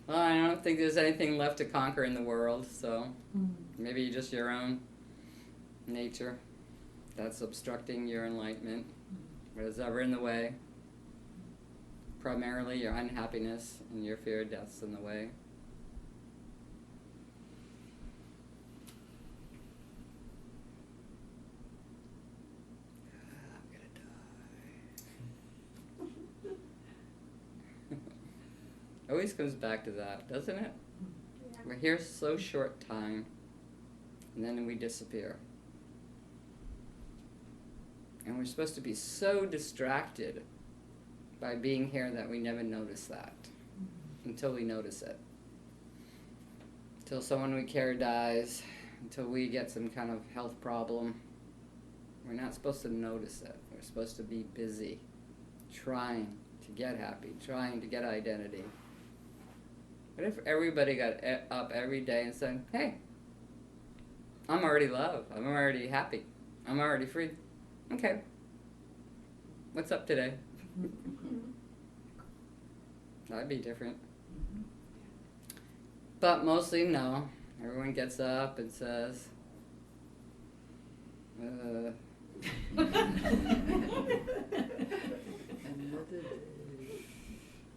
Well, I don't think there's anything left to conquer in the world, so maybe just your own nature that's obstructing your enlightenment. Whatever in the way. Primarily your unhappiness and your fear of death's in the way. Always comes back to that, doesn't it? Yeah. We're here so short time, and then we disappear. And we're supposed to be so distracted by being here that we never notice that until we notice it. Until someone we care dies, until we get some kind of health problem. We're not supposed to notice it. We're supposed to be busy, trying to get happy, trying to get identity. What if everybody got up every day and said, hey, I'm already love, I'm already happy, I'm already free. Okay, what's up today? That'd be different. But mostly, no. Everyone gets up and says,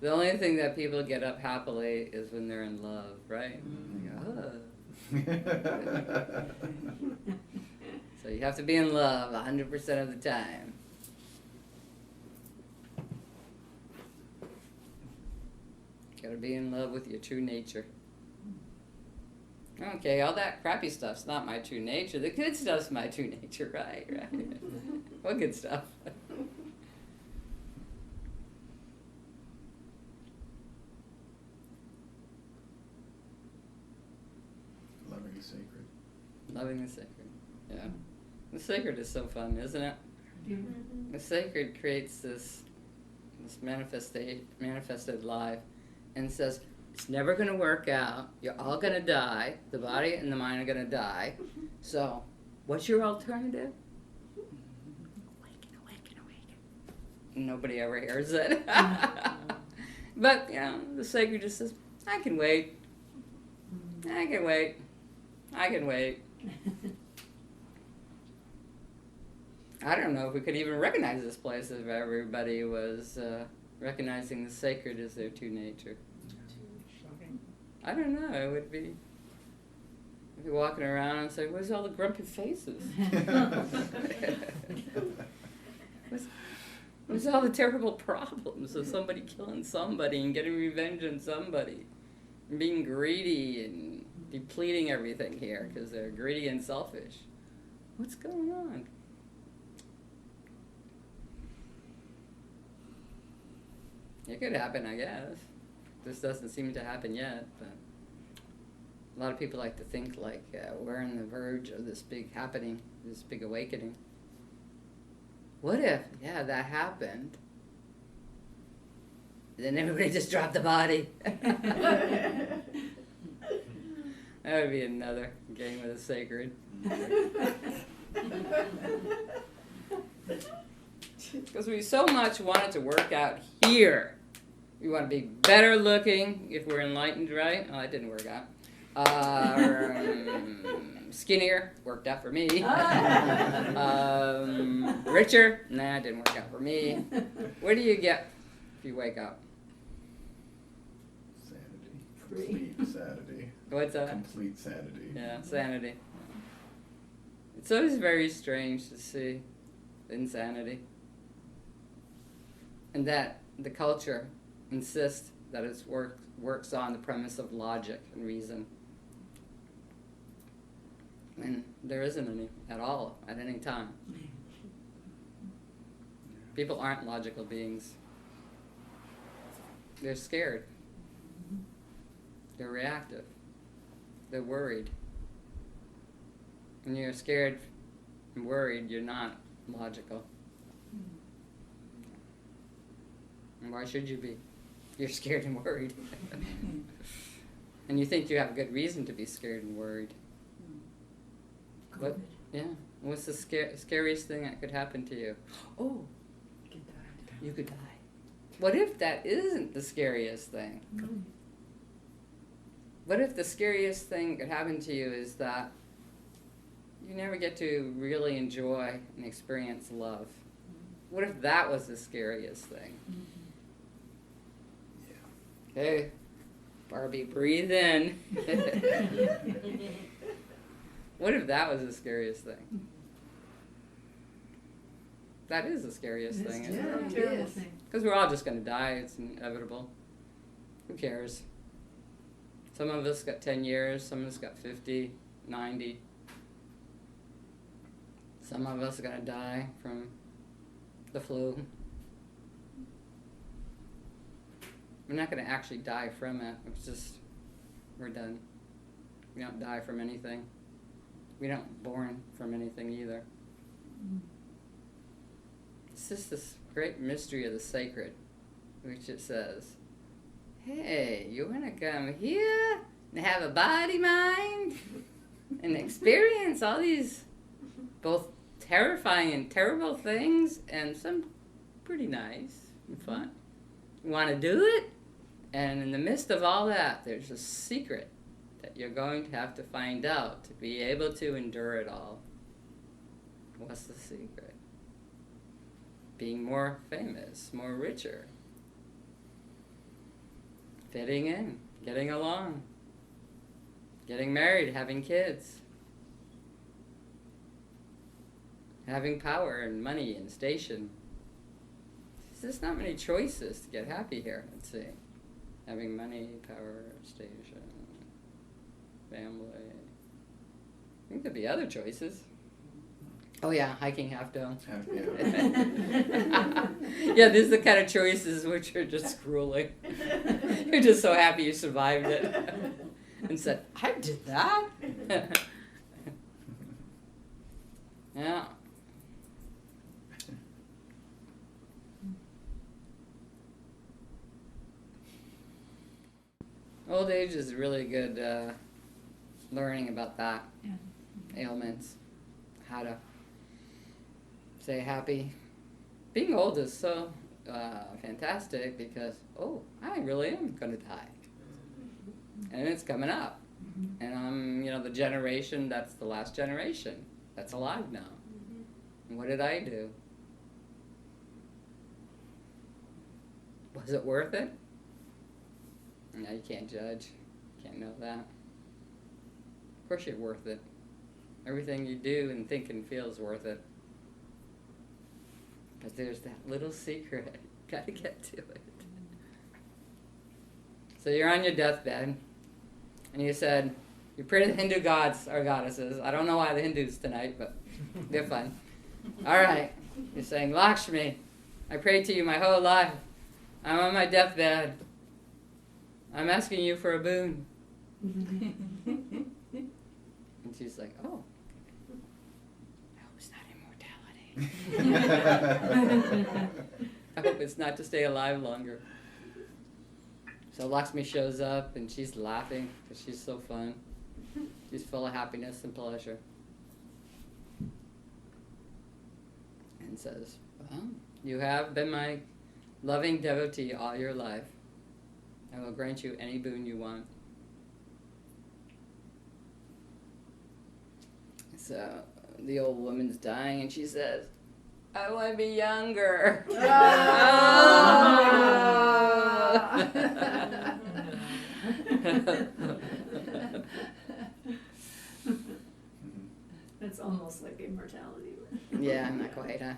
the only thing that people get up happily is when they're in love, right? So you have to be in love 100% of the time. Gotta be in love with your true nature. Okay, all that crappy stuff's not my true nature. The good stuff's my true nature, right? What good stuff? Loving the sacred. Loving the sacred, yeah. The sacred is so fun, isn't it? Mm-hmm. The sacred creates this manifested life and says, it's never going to work out. You're all going to die. The body and the mind are going to die. So, what's your alternative? Awaken. Nobody ever hears it. But, you know, the sacred just says, I can wait. I can wait. I don't know if we could even recognize this place if everybody was recognizing the sacred as their true nature. I don't know. It would be walking around and say, "Where's all the grumpy faces? Where's all the terrible problems of somebody killing somebody and getting revenge on somebody, and being greedy and depleting everything here because they're greedy and selfish? What's going on?" It could happen, I guess. This doesn't seem to happen yet, but a lot of people like to think like we're on the verge of this big happening, this big awakening. What if, that happened, then everybody just dropped the body? That would be another game of the sacred. Because we so much want it to work out here. We want to be better looking if we're enlightened, right? Oh, that didn't work out. Skinnier, worked out for me. Richer, nah, it didn't work out for me. What do you get if you wake up? Sanity. Complete sanity. What's that? Complete sanity. Yeah, sanity. It's always very strange to see insanity. And that the culture insists that it works on the premise of logic and reason. And there isn't any at all at any time. People aren't logical beings. They're scared. They're reactive. They're worried. When you're scared and worried, you're not logical. And why should you be? You're scared and worried. And you think you have a good reason to be scared and worried. What? Yeah. What's the scariest thing that could happen to you? Oh, you could die. What if that isn't the scariest thing? What if the scariest thing that could happen to you is that you never get to really enjoy and experience love? What if that was the scariest thing? Yeah. Okay, Barbie, breathe in. What if that was the scariest thing? That is the scariest thing, isn't it? Yeah, terrible thing. Because we're all just going to die. It's inevitable. Who cares? Some of us got 10 years. Some of us got 50, 90. Some of us are going to die from the flu. We're not going to actually die from it. It's just, we're done. We don't die from anything. We don't born from anything either. It's just this great mystery of the sacred, which it says, hey, you want to come here and have a body mind and experience all these both terrifying and terrible things and some pretty nice and fun. You want to do it? And in the midst of all that, there's a secret that you're going to have to find out to be able to endure it all. What's the secret? Being more famous, more richer. Fitting in, getting along. Getting married, having kids. Having power and money and station. There's not many choices to get happy here. Let's see. Having money, power, station, family. I think there'd be other choices. Oh yeah, hiking half dome. Yeah. Yeah, these are the kind of choices which are just grueling. You're just so happy you survived it. And said, I did that? Yeah. Old age is really good learning about that. Yeah. Ailments. How to stay happy. Being old is so fantastic because, oh, I really am going to die. And it's coming up. And I'm, the generation, that's the last generation that's alive now. And what did I do? Was it worth it? No, you can't judge. Can't know that. Of course you're worth it. Everything you do and think and feel is worth it. But there's that little secret. Gotta get to it. So you're on your deathbed, and you said, you pray to the Hindu gods or goddesses. I don't know why the Hindus tonight, but they're fun. All right. You're saying, Lakshmi, I prayed to you my whole life. I'm on my deathbed. I'm asking you for a boon. And she's like, oh. I hope it's not immortality. I hope it's not to stay alive longer. So Lakshmi shows up and she's laughing because she's so fun. She's full of happiness and pleasure. And says, well, you have been my loving devotee all your life. I will grant you any boon you want. So the old woman's dying and she says, I want to be younger. That's almost like immortality. Yeah, not quite, huh?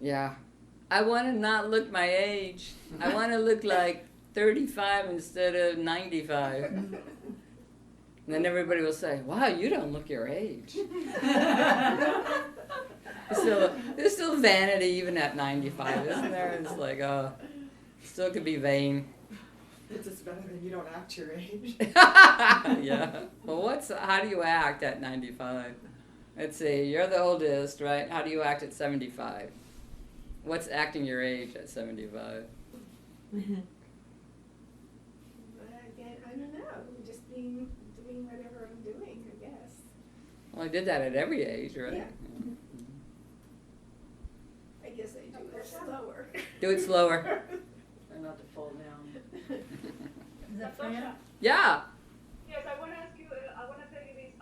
Yeah. I want to not look my age. I want to look like 35 instead of 95. And then everybody will say, wow, you don't look your age. There's still vanity even at 95, isn't there? It's like, oh, still could be vain. It's just better than you don't act your age. Yeah. Well, how do you act at 95? Let's see, you're the oldest, right? How do you act at 75? What's acting your age at 75? Again, I don't know. Just doing whatever I'm doing, I guess. Well, I did that at every age, right? Yeah. I guess I do it slower. Do it slower. Try not to fall down. Is that Santosha. Fran? Yeah. Yes, I want to ask you, I want to tell you this.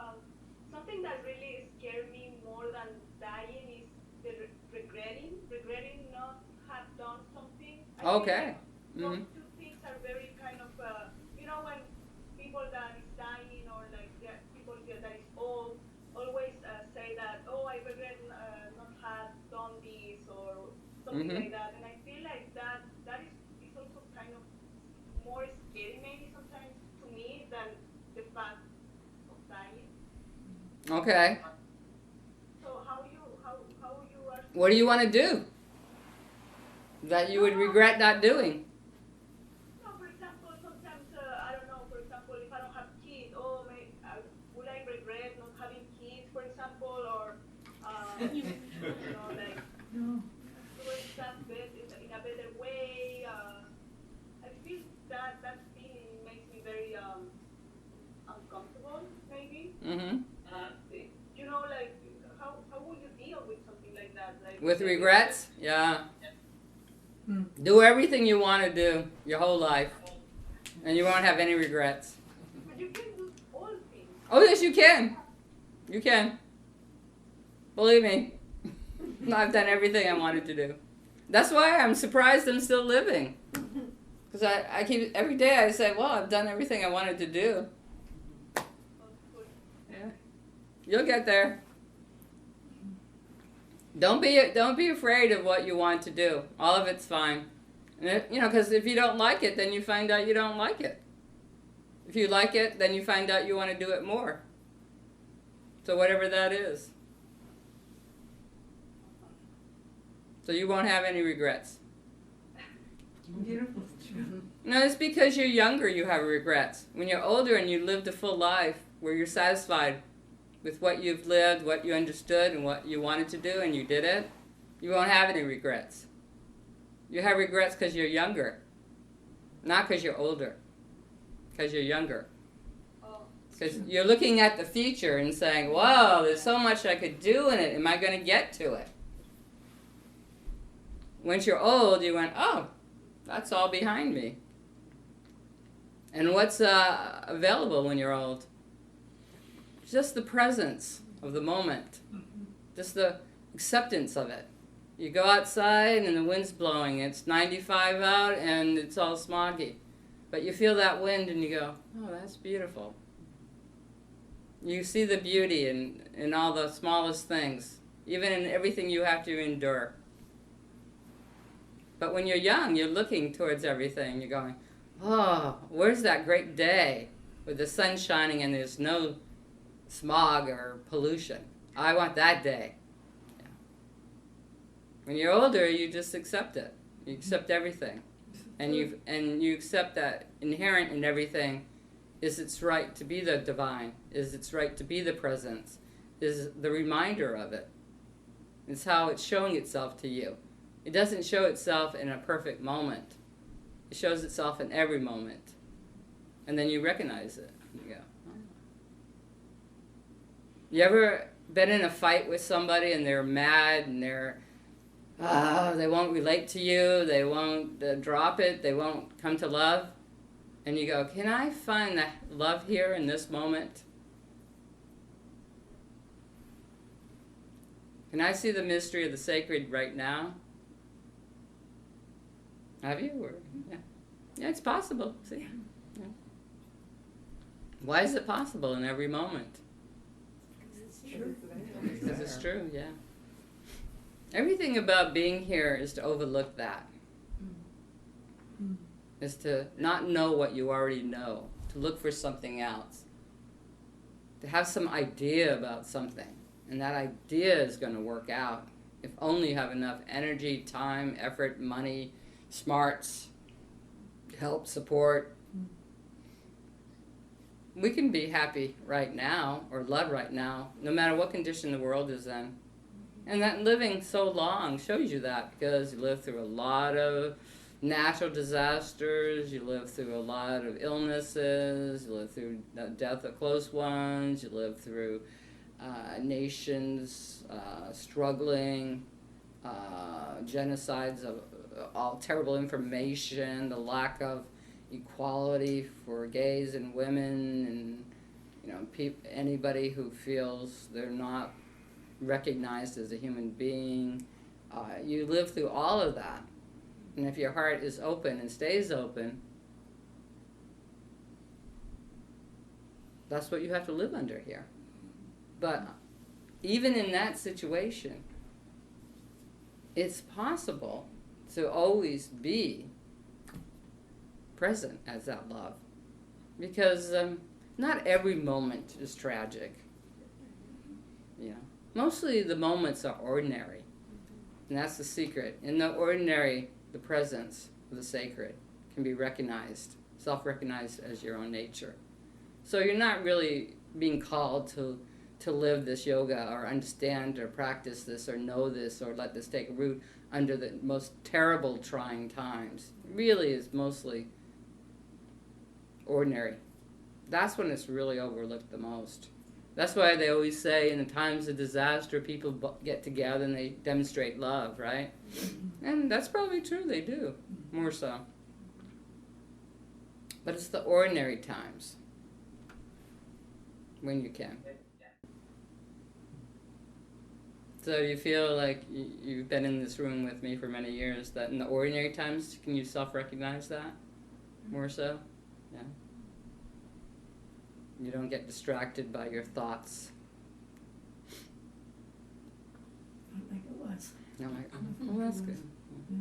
Something that really scared me more than dying is the regretting not have done something. I feel Okay. like those Mhm. two things are very kind of, when people that is dying or like people that is old always say that, oh, I regret not have done this or something Mhm. like that. And I feel like that is also kind of more scary maybe sometimes to me than the fact of dying. Okay. So how you are What do you want to do that you would regret not doing? no, for example, sometimes I don't know. For example, if I don't have kids, would I regret not having kids, for example, or like No. doing stuff in a better way? I feel that feeling makes me very uncomfortable, maybe. Mhm. Like how would you deal with something like that? Like With regrets? Yeah. Hmm. Do everything you want to do your whole life, and you won't have any regrets. But you can do all things. Oh, yes, you can. You can. Believe me. I've done everything I wanted to do. That's why I'm surprised I'm still living. Because I keep, every day I say, well, I've done everything I wanted to do. Yeah. You'll get there. Don't be afraid of what you want to do. All of it's fine. And because if you don't like it, then you find out you don't like it. If you like it, then you find out you want to do it more. So whatever that is. So you won't have any regrets. Beautiful. No, it's because you're younger you have regrets. When you're older and you lived a full life where you're satisfied with what you've lived, what you understood, and what you wanted to do, and you did it, you won't have any regrets. You have regrets because you're younger, not because you're older, because you're younger. Because you're looking at the future and saying, wow, there's so much I could do in it. Am I going to get to it? Once you're old, you went, oh, that's all behind me. And what's available when you're old? Just the presence of the moment. Just the acceptance of it. You go outside and the wind's blowing. It's 95 out and it's all smoggy. But you feel that wind and you go, oh, that's beautiful. You see the beauty in all the smallest things, even in everything you have to endure. But when you're young, you're looking towards everything. You're going, oh, where's that great day with the sun shining and there's no smog or pollution? I want that day. Yeah. When you're older, you just accept it. You accept everything. And you accept that inherent in everything is its right to be the divine, is its right to be the presence, is the reminder of it. It's how it's showing itself to you. It doesn't show itself in a perfect moment. It shows itself in every moment. And then you recognize it. You go, oh. You ever been in a fight with somebody and they're mad and they won't relate to you, they won't drop it, they won't come to love? And you go, can I find the love here in this moment? Can I see the mystery of the sacred right now? Have you? Yeah. Yeah, it's possible. See? Yeah. Why is it possible in every moment? It's true. Because it's true, yeah. Everything about being here is to overlook that. Is to not know what you already know. To look for something else. To have some idea about something. And that idea is going to work out. If only you have enough energy, time, effort, money, smarts, help, support. We can be happy right now or love right now, no matter what condition the world is in. And that living so long shows you that, because you live through a lot of natural disasters, you live through a lot of illnesses, you live through the death of close ones, you live through nations struggling, genocides of all terrible information, the lack of equality for gays and women, and anybody who feels they're not recognized as a human being. You live through all of that, and if your heart is open and stays open, that's what you have to live under here. But even in that situation, it's possible to always be present as that love, because not every moment is tragic. Mostly the moments are ordinary, and that's the secret. In the ordinary, the presence of the sacred can be recognized, self-recognized as your own nature. So you're not really being called to live this yoga or understand or practice this or know this or let this take root under the most terrible trying times. It really is mostly ordinary. That's when it's really overlooked the most. That's why they always say in the times of disaster, people get together and they demonstrate love, right? And that's probably true, they do, more so. But it's the ordinary times when you can. So you feel like you've been in this room with me for many years, that in the ordinary times, can you self-recognize that more so? Yeah. You don't get distracted by your thoughts. Not like it was. No, well, that's good. Yeah.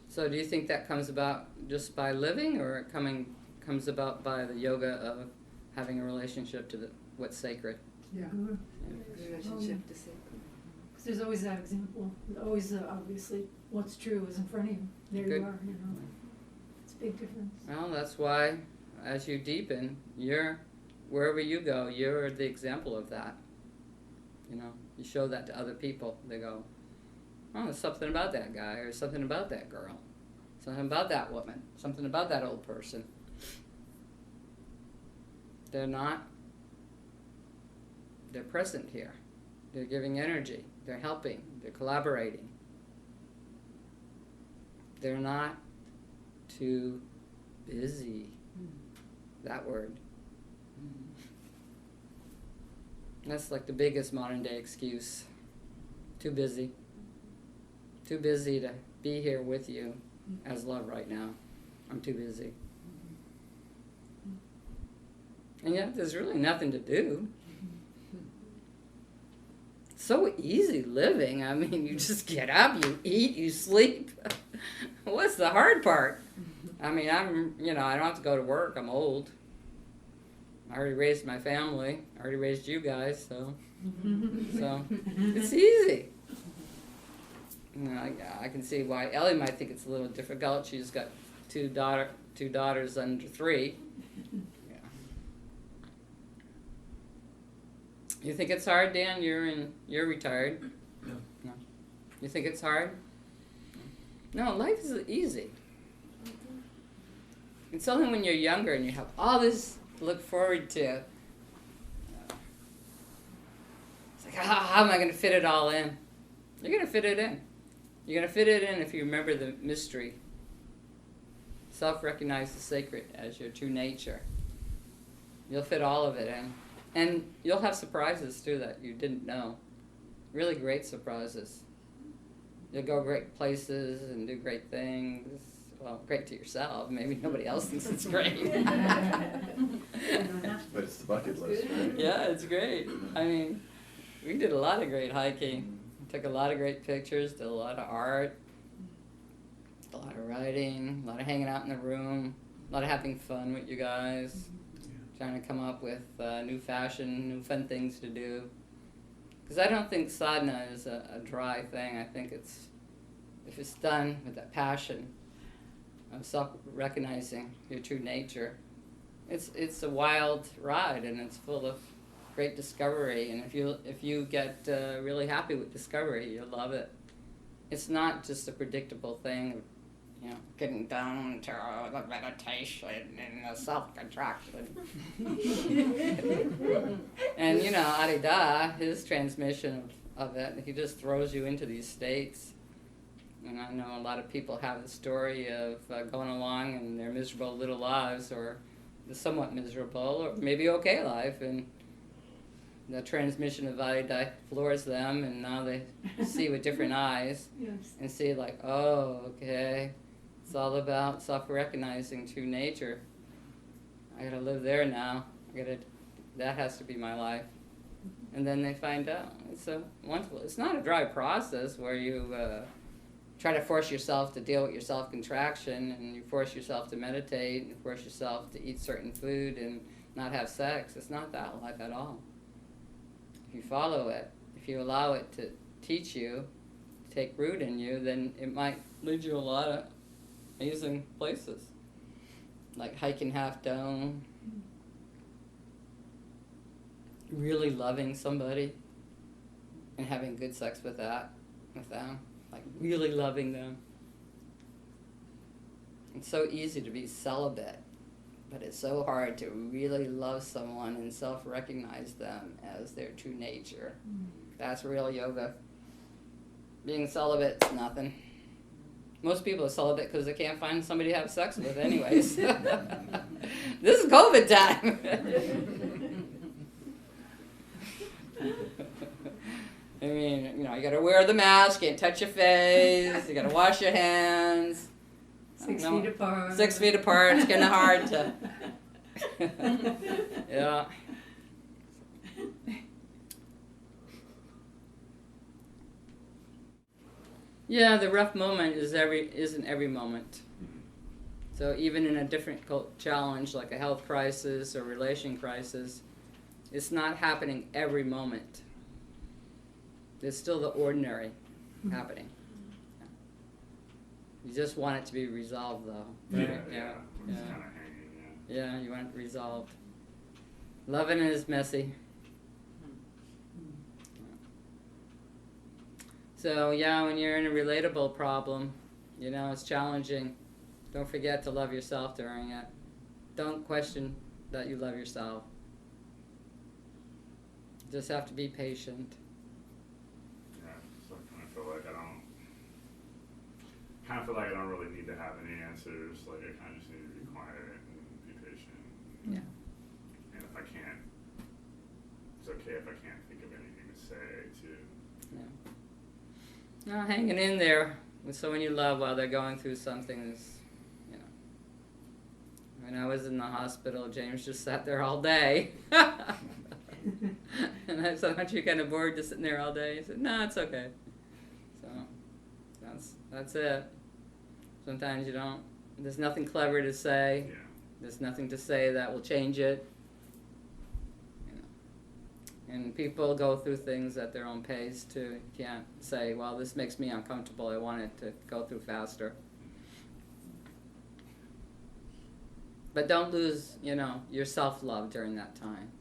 So do you think that comes about just by living, or it comes about by the yoga of having a relationship to what's sacred? Yeah. Relationship to sacred. Because there's always that example. Always, obviously, what's true is in front of you. There Good. you are, It's a big difference. Well, that's why as you deepen, wherever you go, you're the example of that. You show that to other people. They go, oh, there's something about that guy, or something about that girl, something about that woman, something about that old person. They're present here. They're giving energy. They're helping. They're collaborating. They're not too busy. That word. That's like the biggest modern day excuse. Too busy. Too busy to be here with you as love right now. I'm too busy. And yet there's really nothing to do. So easy living. I mean, you just get up, you eat, you sleep. What's the hard part? I mean, I don't have to go to work. I'm old. I already raised my family. I already raised you guys, so it's easy. I can see why Ellie might think it's a little difficult. She's got two daughters under 3. Yeah. You think it's hard, Dan? You're retired. No. You think it's hard? No, life is easy. It's only when you're younger and you have all this to look forward to. It's like, how am I going to fit it all in? You're going to fit it in. You're going to fit it in if you remember the mystery. Self-recognize the sacred as your true nature. You'll fit all of it in. And you'll have surprises, too, that you didn't know. Really great surprises. You'll go great places and do great things. Well, great to yourself. Maybe nobody else thinks it's great. But it's the bucket list, right? Yeah, it's great. I mean, we did a lot of great hiking. Took a lot of great pictures, did a lot of art, a lot of writing, a lot of hanging out in the room, a lot of having fun with you guys, trying to come up with new fashion, new fun things to do. Because I don't think sadhana is a dry thing. I think if it's done with that passion of self-recognizing your true nature, it's a wild ride, and it's full of great discovery. And if you get really happy with discovery, you'll love it. It's not just a predictable thing of, getting down to the meditation and the self-contraction. And Arida, his transmission of it, he just throws you into these states. And I know a lot of people have the story of going along in their miserable little lives, or the somewhat miserable, or maybe okay life, and the transmission of Vajradhana floors them, and now they see with different eyes, Yes. and see like, oh, okay, it's all about self-recognizing true nature. I gotta live there now. That has to be my life. And then they find out. It's so wonderful. It's not a dry process where you try to force yourself to deal with your self-contraction, and you force yourself to meditate, and you force yourself to eat certain food and not have sex. It's not that life at all. If you follow it, if you allow it to teach you, to take root in you, then it might lead you a lot of amazing places. Like hiking Half Dome, really loving somebody and having good sex with them, like really loving them. It's so easy to be celibate, but it's so hard to really love someone and self-recognize them as their true nature. That's real yoga. Being celibate's nothing. Most people are celibate because they can't find somebody to have sex with anyways. This is COVID time. I mean, you gotta wear the mask, can't touch your face, you gotta wash your hands. 6 feet apart. 6 feet apart, it's kind of hard to... Yeah. Yeah, the rough moment isn't every moment. So even in a difficult challenge like a health crisis or relation crisis, it's not happening every moment. There's still the ordinary happening. You just want it to be resolved, though. Right? Yeah. It's kind of hanging, Yeah, you want it resolved. Loving is messy. So, yeah, when you're in a relatable problem, it's challenging. Don't forget to love yourself during it. Don't question that you love yourself. You just have to be patient. Yeah, so I kind of feel like I don't really need to have any answers. Like I kind of just need to be quiet and be patient. Yeah. And if I can't, it's okay if I can't think of anything to say too. Yeah. No, hanging in there with someone you love while they're going through something is, When I was in the hospital, James just sat there all day. And I said, aren't you kind of bored just sitting there all day? He said, no, it's okay. So that's it. Sometimes there's nothing clever to say. Yeah. There's nothing to say that will change it. And people go through things at their own pace too. You can't say, well, this makes me uncomfortable. I want it to go through faster. But don't lose, your self-love during that time.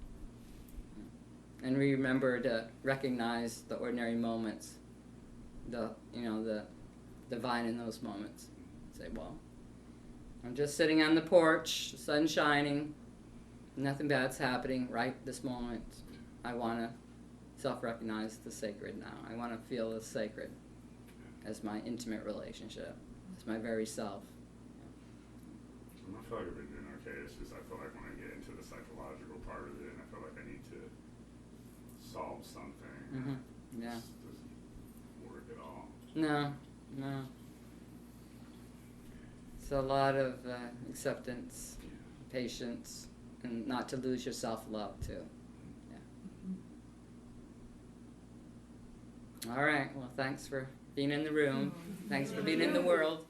And remember to recognize the ordinary moments, the divine in those moments. Say, well, I'm just sitting on the porch, the sun's shining, nothing bad's happening right this moment. I want to self-recognize the sacred now. I want to feel the sacred as my intimate relationship, as my very self. I feel like I've been doing okay. It's just I feel like when I get into the psychological part of it, and I feel like I need to solve something. Mm-hmm. Yeah. It just doesn't work at all. No. It's a lot of acceptance, patience, and not to lose your self-love too. Yeah. All right. Well, thanks for being in the room. Thanks for being in the world.